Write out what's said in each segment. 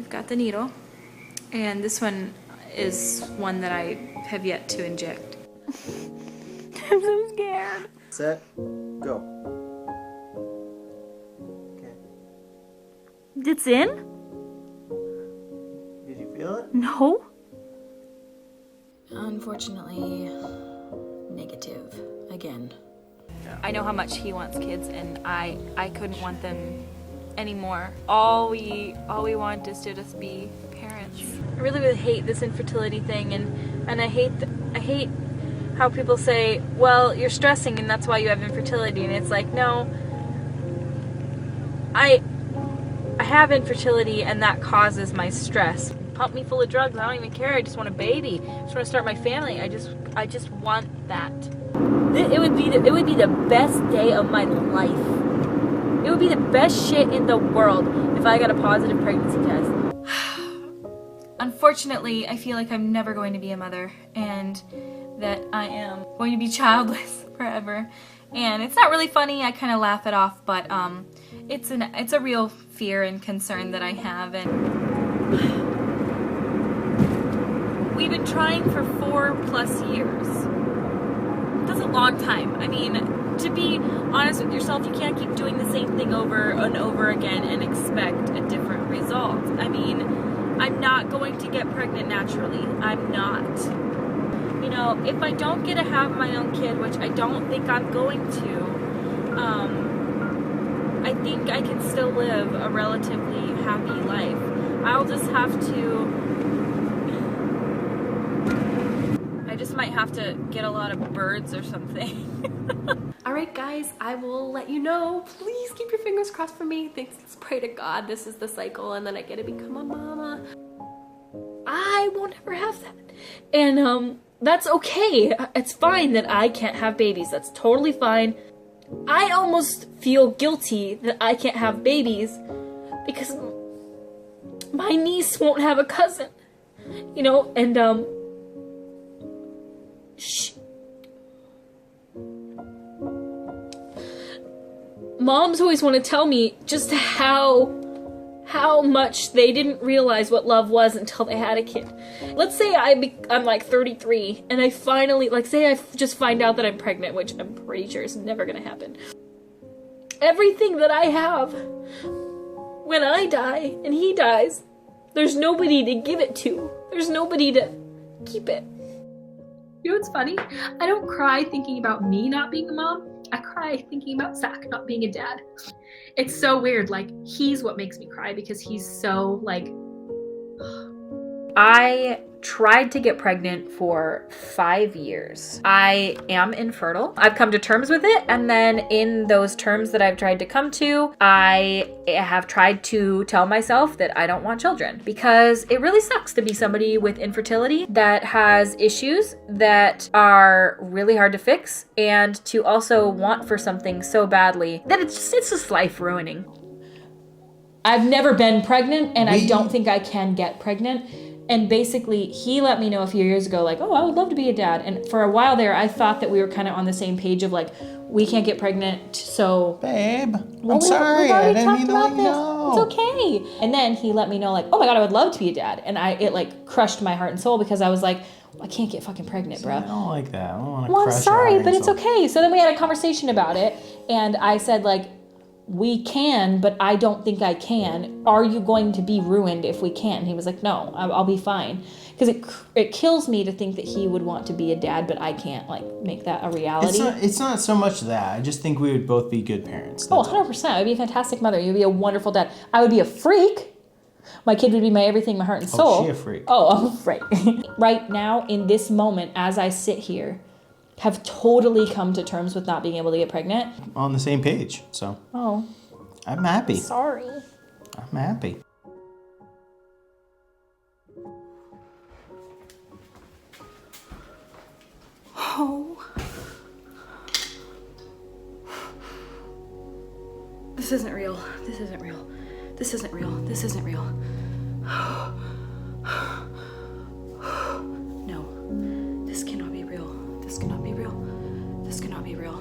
I've got the needle, and this one is one that I have yet to inject. I'm so scared. Set, go. Okay. It's in? Did you feel it? No. Unfortunately, negative again. I know how much he wants kids, and I couldn't want them anymore. All we want is to just be parents. I really hate this infertility thing, and I hate how people say, well, you're stressing and that's why you have infertility, and it's like, no, I have infertility and that causes my stress. Pump me full of drugs, I don't even care, I just want a baby. I just want to start my family. I just want that. It would be the best day of my life. It would be the best shit in the world if I got a positive pregnancy test. Unfortunately, I feel like I'm never going to be a mother, and that I am going to be childless forever. And it's not really funny, I kind of laugh it off, but it's a real fear and concern that I have. And we've been trying for 4+ years. That's a long time. I mean, to be honest with yourself, you can't keep doing the same thing over and over again and expect a different result. I mean, I'm not going to get pregnant naturally. I'm not. You know, if I don't get to have my own kid, which I don't think I'm going to, I think I can still live a relatively happy life. I'll just have to, I just might have to get a lot of birds or something. Alright guys, I will let you know. Please keep your fingers crossed for me. Let's pray to God this is the cycle and then I get to become a mama. I won't ever have that. And that's okay. It's fine that I can't have babies. That's totally fine. I almost feel guilty that I can't have babies because my niece won't have a cousin. You know, and shh. Moms always want to tell me just how much they didn't realize what love was until they had a kid. Let's say I'm like 33 and I finally, like, say I just find out that I'm pregnant, which I'm pretty sure is never gonna happen. Everything that I have, when I die and he dies, there's nobody to give it to. There's nobody to keep it. You know what's funny? I don't cry thinking about me not being a mom. I cry thinking about Zach not being a dad. It's so weird, like, he's what makes me cry because he's so, like... I tried to get pregnant for 5 years. I am infertile. I've come to terms with it, and then in those terms that I've tried to come to, I have tried to tell myself that I don't want children because it really sucks to be somebody with infertility that has issues that are really hard to fix, and to also want for something so badly that it's just life ruining. I've never been pregnant, and I don't think I can get pregnant. And basically, he let me know a few years ago, like, oh, I would love to be a dad. And for a while there, I thought that we were kind of on the same page of, like, we can't get pregnant, so... Babe, I'm sorry, I didn't mean to let you know. It's okay. And then he let me know, like, oh my God, I would love to be a dad. And it, like, crushed my heart and soul because I was like, I can't get fucking pregnant, bro. I don't like that. I don't want to Well, crush I'm sorry, your heart but and it's soul. okay. So then we had a conversation about it, and I said, like, we can, but I don't think I can. Are you going to be ruined if we can? He was like, no, I'll be fine. Because it kills me to think that he would want to be a dad, but I can't, like, make that a reality. It's not so much that. I just think we would both be good parents. Oh, 100%. I would be a fantastic mother. You'd be a wonderful dad. I would be a freak. My kid would be my everything, my heart and soul. Oh, she a freak. Oh, I'm a freak. Right now, in this moment, as I sit here, have totally come to terms with not being able to get pregnant. On the same page, so. Oh. I'm happy. Sorry. I'm happy. Oh. This isn't real. This isn't real. This isn't real. This isn't real. No. This cannot be real. This cannot be real. This cannot be real.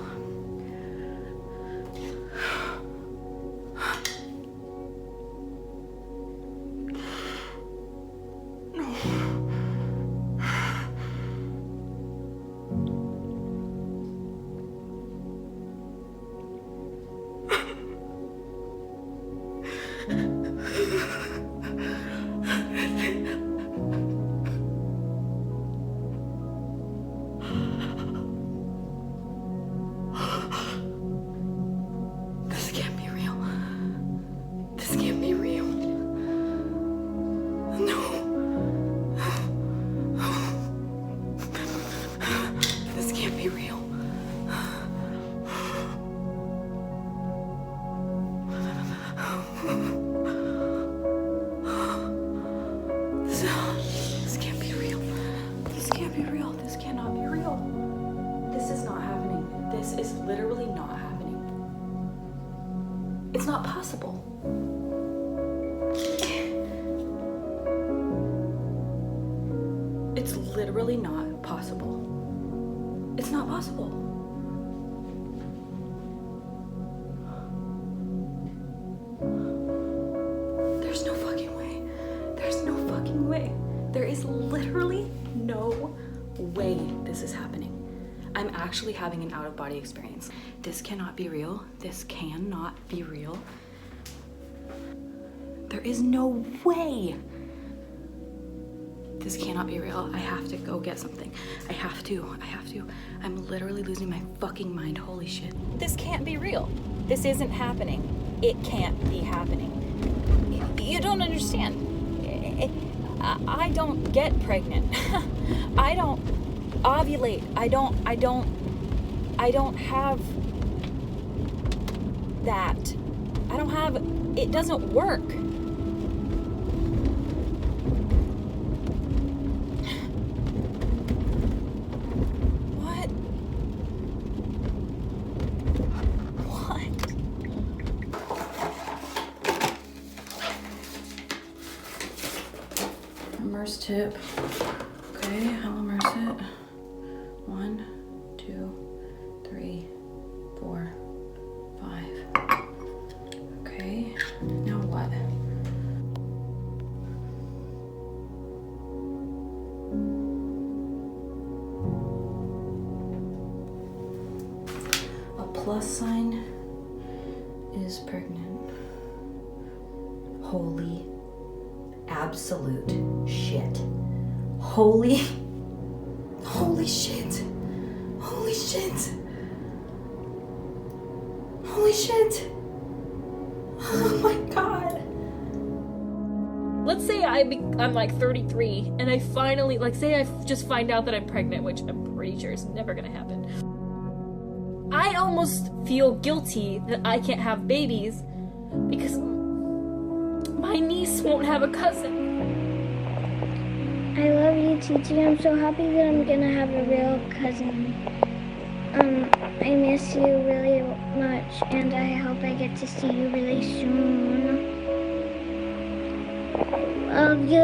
This is literally not happening. It's not possible. It's literally not possible. It's not possible. There's no fucking way. There's no fucking way. There is literally no way this is happening. I'm actually having an out-of-body experience. This cannot be real. This cannot be real. There is no way. This cannot be real. I have to go get something. I have to. I'm literally losing my fucking mind. Holy shit. This can't be real. This isn't happening. It can't be happening. You don't understand. I don't get pregnant. I don't ovulate. I don't have that. I don't have, it doesn't work. Immerse tip. Okay, I'll immerse it. 1, 2, 3, 4, 5. Okay, now what? A plus sign is pregnant. Holy absolute shit. Holy shit. Holy shit. Holy shit. Oh my god. Let's say I'm like 33 and I finally, like, say I just find out that I'm pregnant, which I'm pretty sure is never gonna happen. I almost feel guilty that I can't have babies because my niece won't have a cousin. I love you, Titi. I'm so happy that I'm gonna have a real cousin. I miss you really much, and I hope I get to see you really soon. Love you.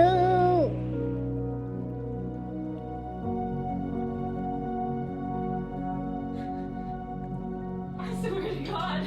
I swear to God.